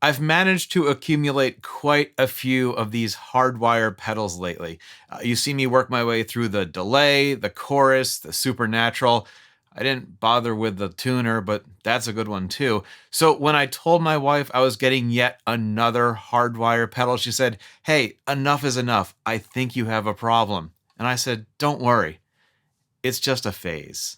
I've managed to accumulate quite a few of these Hardwire pedals lately. You see me work my way through the delay, the chorus, the supernatural. I didn't bother with the tuner, but that's a good one too. So when I told my wife I was getting yet another Hardwire pedal, she said, "Hey, enough is enough. I think you have a problem." And I said, "Don't worry. It's just a phase."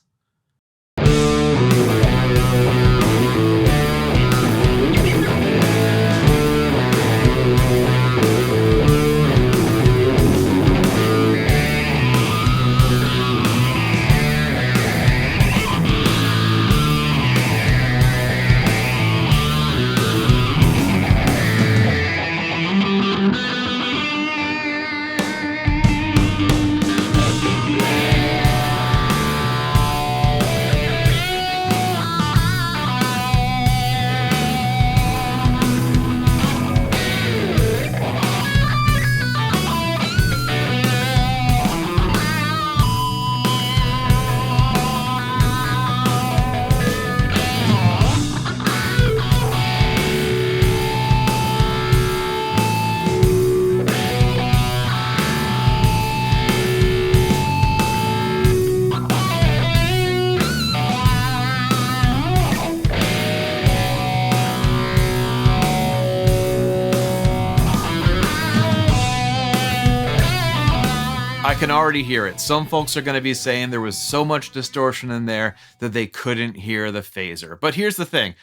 I can already hear it. Some folks are going to be saying there was so much distortion in there that they couldn't hear the phaser. But here's the thing.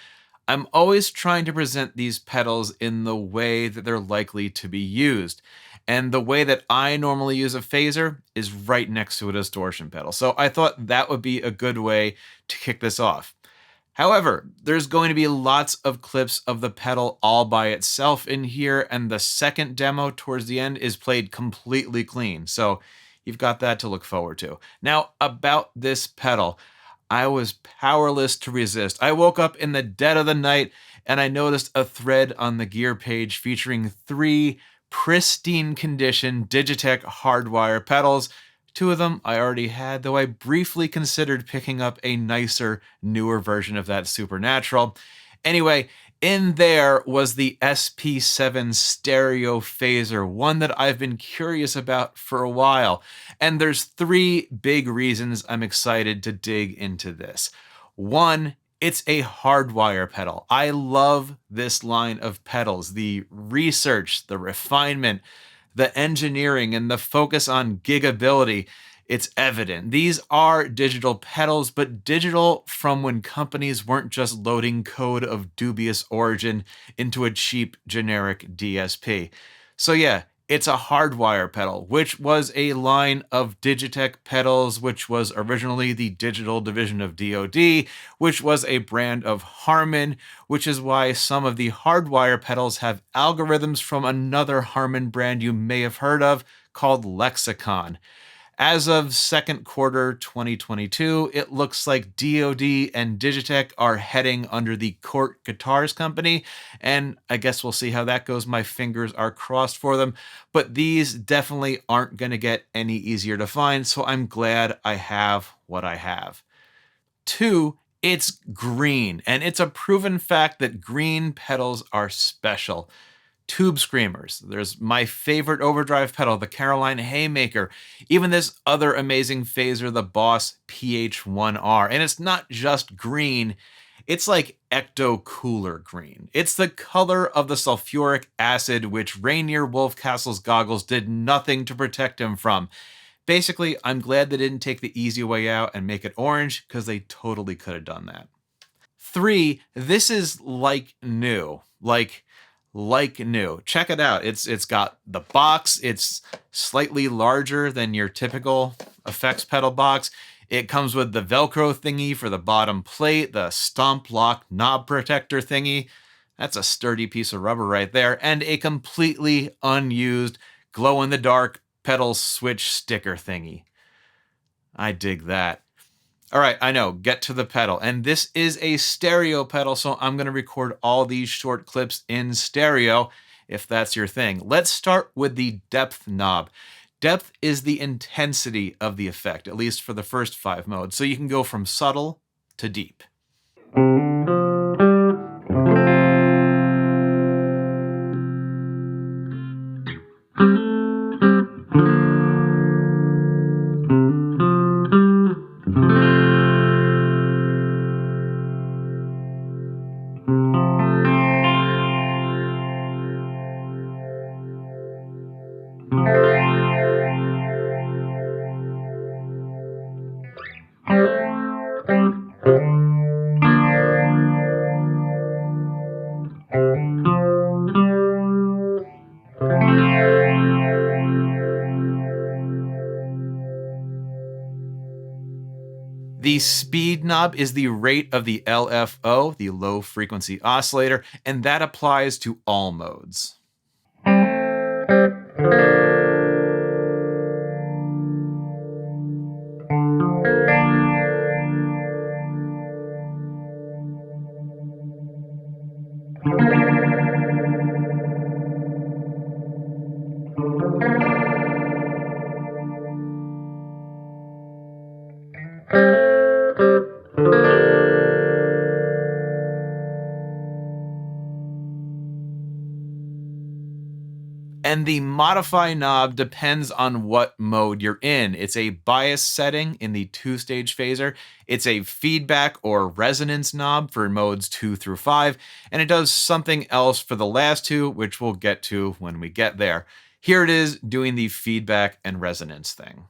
I'm always trying to present these pedals in the way that they're likely to be used. And the way that I normally use a phaser is right next to a distortion pedal. So I thought that would be a good way to kick this off. However, there's going to be lots of clips of the pedal all by itself in here, and the second demo towards the end is played completely clean. So you've got that to look forward to. Now, about this pedal, I was powerless to resist. I woke up in the dead of the night and I noticed a thread on the gear page featuring 3 pristine condition Digitech Hardwire pedals. 2 of them I already had, though I briefly considered picking up a nicer, newer version of that Supernatural. Anyway, in there was the SP-7 stereo phaser, one that I've been curious about for a while. And there's 3 big reasons I'm excited to dig into this. 1, it's a Hardwire pedal. I love this line of pedals. The research, the refinement, the engineering, and the focus on gigability, it's evident. These are digital pedals, but digital from when companies weren't just loading code of dubious origin into a cheap generic DSP. So yeah, it's a Hardwire pedal, which was a line of Digitech pedals, which was originally the digital division of DoD, which was a brand of Harman, which is why some of the Hardwire pedals have algorithms from another Harman brand you may have heard of called Lexicon. As of second quarter 2022, it looks like DoD and Digitech are heading under the Court Guitars Company, and I guess we'll see how that goes. My fingers are crossed for them, but these definitely aren't going to get any easier to find, so I'm glad I have what I have. 2, it's green, and it's a proven fact that green pedals are special. Tube screamers. There's my favorite overdrive pedal, the Caroline Haymaker. Even this other amazing phaser, the Boss PH1R. And it's not just green, it's like ecto cooler green. It's the color of the sulfuric acid which Rainier Wolfcastle's goggles did nothing to protect him from. Basically, I'm glad they didn't take the easy way out and make it orange, because they totally could have done that. 3, this is like new. Like new. Check it out. It's got the box. It's slightly larger than your typical effects pedal box. It comes with the Velcro thingy for the bottom plate, the stomp lock knob protector thingy. That's a sturdy piece of rubber right there. And a completely unused glow-in-the-dark pedal switch sticker thingy. I dig that. All right, I know, get to the pedal. And this is a stereo pedal, so I'm going to record all these short clips in stereo, if that's your thing. Let's start with the depth knob. Depth is the intensity of the effect, at least for the first 5 modes. So you can go from subtle to deep. The speed knob is the rate of the LFO, the low frequency oscillator, and that applies to all modes. And the modify knob depends on what mode you're in. It's a bias setting in the 2-stage phaser. It's a feedback or resonance knob for modes 2 through 5. And it does something else for the last two, which we'll get to when we get there. Here it is doing the feedback and resonance thing.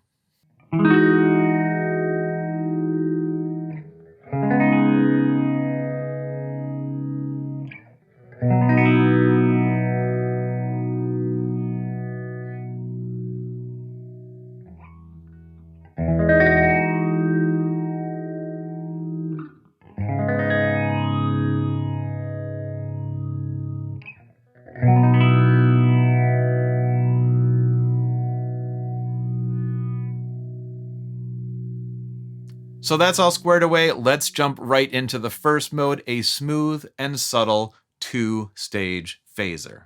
So that's all squared away. Let's jump right into the first mode, a smooth and subtle 2-stage phaser.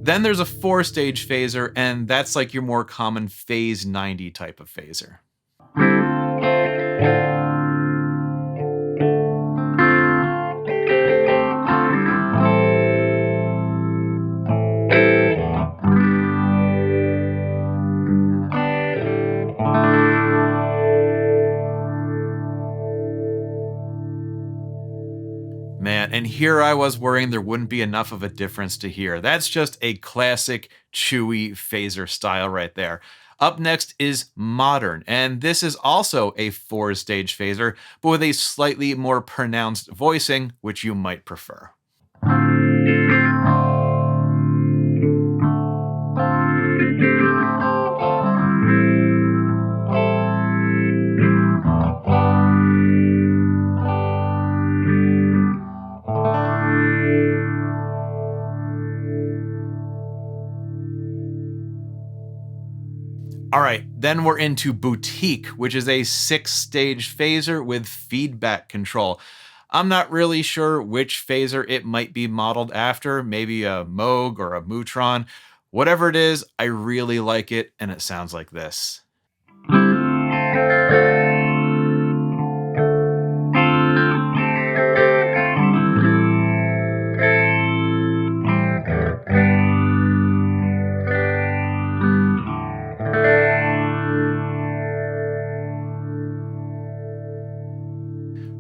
Then there's a 4-stage phaser, and that's like your more common phase 90 type of phaser. Man, and here I was worrying there wouldn't be enough of a difference to hear. That's just a classic chewy phaser style right there. Up next is modern, and this is also a 4-stage phaser, but with a slightly more pronounced voicing, which you might prefer. All right, then we're into Boutique, which is a 6-stage phaser with feedback control. I'm not really sure which phaser it might be modeled after, maybe a Moog or a Mutron. Whatever it is, I really like it, and it sounds like this.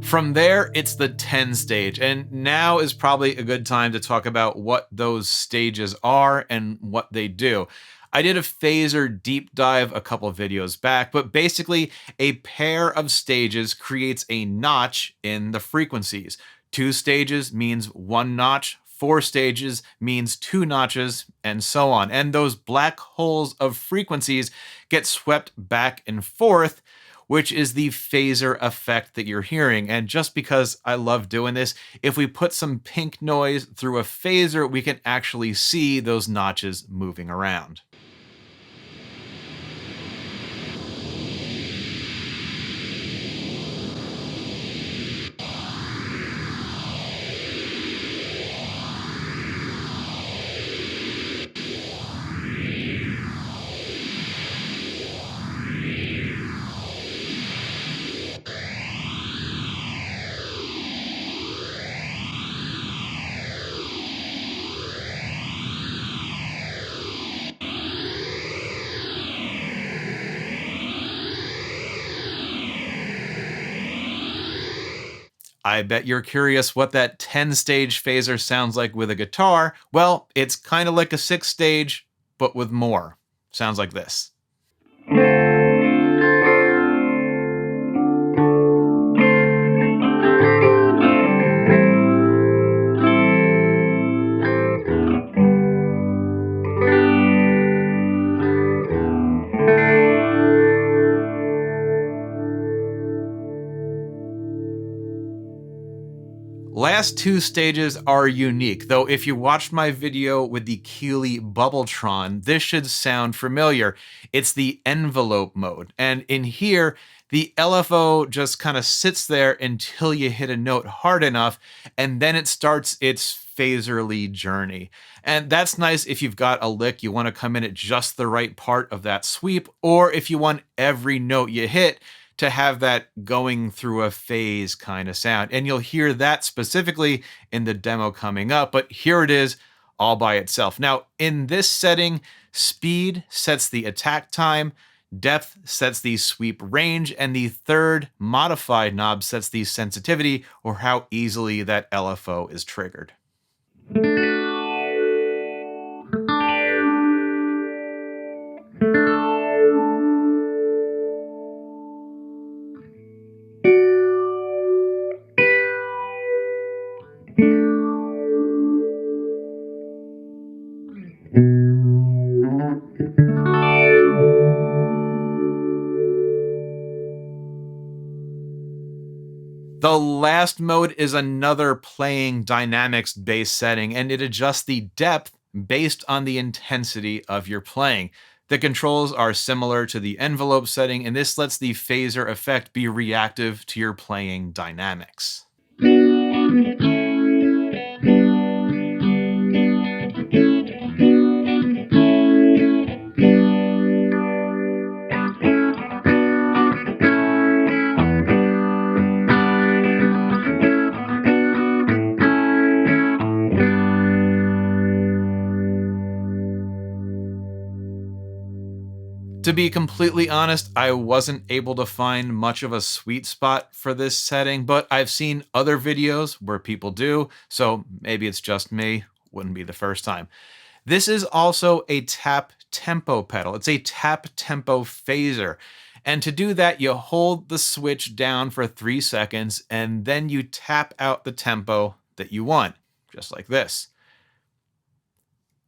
From there, it's the 10 stage, and now is probably a good time to talk about what those stages are and what they do. I did a phaser deep dive a couple of videos back, but basically a pair of stages creates a notch in the frequencies. 2 stages means 1 notch, 4 stages means 2 notches, and so on. And those black holes of frequencies get swept back and forth, which is the phaser effect that you're hearing. And just because I love doing this, if we put some pink noise through a phaser, we can actually see those notches moving around. I bet you're curious what that 10-stage phaser sounds like with a guitar. Well, it's kind of like a 6-stage, but with more. Sounds like this. Last two stages are unique, though if you watched my video with the Keeley Bubbletron, this should sound familiar. It's the envelope mode, and in here, the LFO just kind of sits there until you hit a note hard enough, and then it starts its phaserly journey. And that's nice if you've got a lick, you want to come in at just the right part of that sweep, or if you want every note you hit to have that going through a phase kind of sound. And you'll hear that specifically in the demo coming up, but here it is all by itself. Now, in this setting, speed sets the attack time, depth sets the sweep range, and the third modified knob sets the sensitivity, or how easily that LFO is triggered. The last mode is another playing dynamics based setting, and it adjusts the depth based on the intensity of your playing. The controls are similar to the envelope setting, and this lets the phaser effect be reactive to your playing dynamics. To be completely honest, I wasn't able to find much of a sweet spot for this setting, but I've seen other videos where people do, so maybe it's just me. Wouldn't be the first time. This is also a tap tempo pedal. It's a tap tempo phaser. And to do that, you hold the switch down for 3 seconds, and then you tap out the tempo that you want, just like this.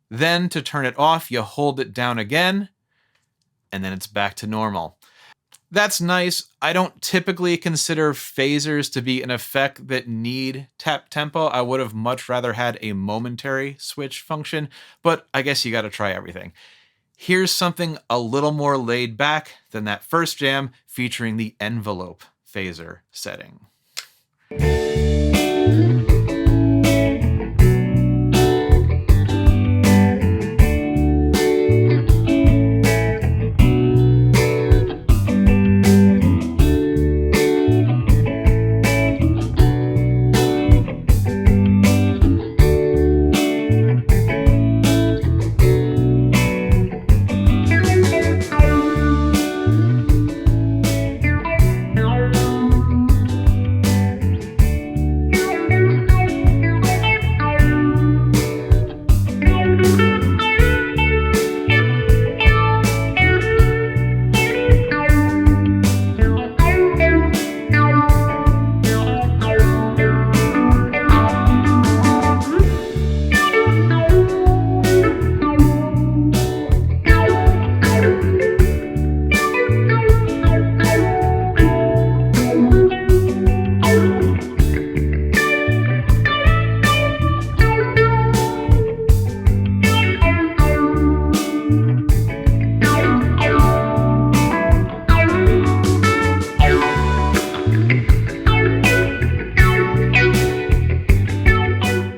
Then to turn it off, you hold it down again, and then it's back to normal. That's nice. I don't typically consider phasers to be an effect that need tap tempo. I would have much rather had a momentary switch function, but I guess you got to try everything. Here's something a little more laid back than that first jam, featuring the envelope phaser setting.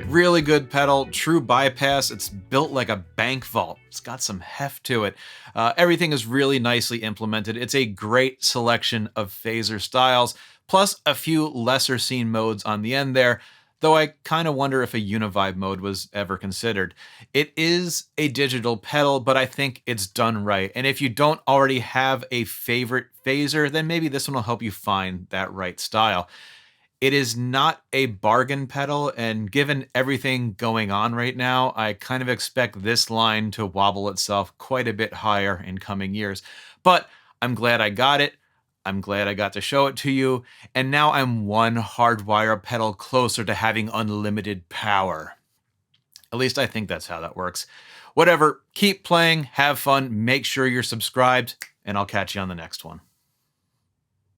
Really good pedal, true bypass. It's built like a bank vault. It's got some heft to it. Everything is really nicely implemented. It's a great selection of phaser styles, plus a few lesser seen modes on the end there, though I kind of wonder if a univibe mode was ever considered. It is a digital pedal, but I think it's done right. And if you don't already have a favorite phaser, then maybe this one will help you find that right style. It is not a bargain pedal, and given everything going on right now, I kind of expect this line to wobble itself quite a bit higher in coming years. But I'm glad I got it. I'm glad I got to show it to you, and now I'm one Hardwire pedal closer to having unlimited power. At least I think that's how that works. Whatever, keep playing, have fun, make sure you're subscribed, and I'll catch you on the next one.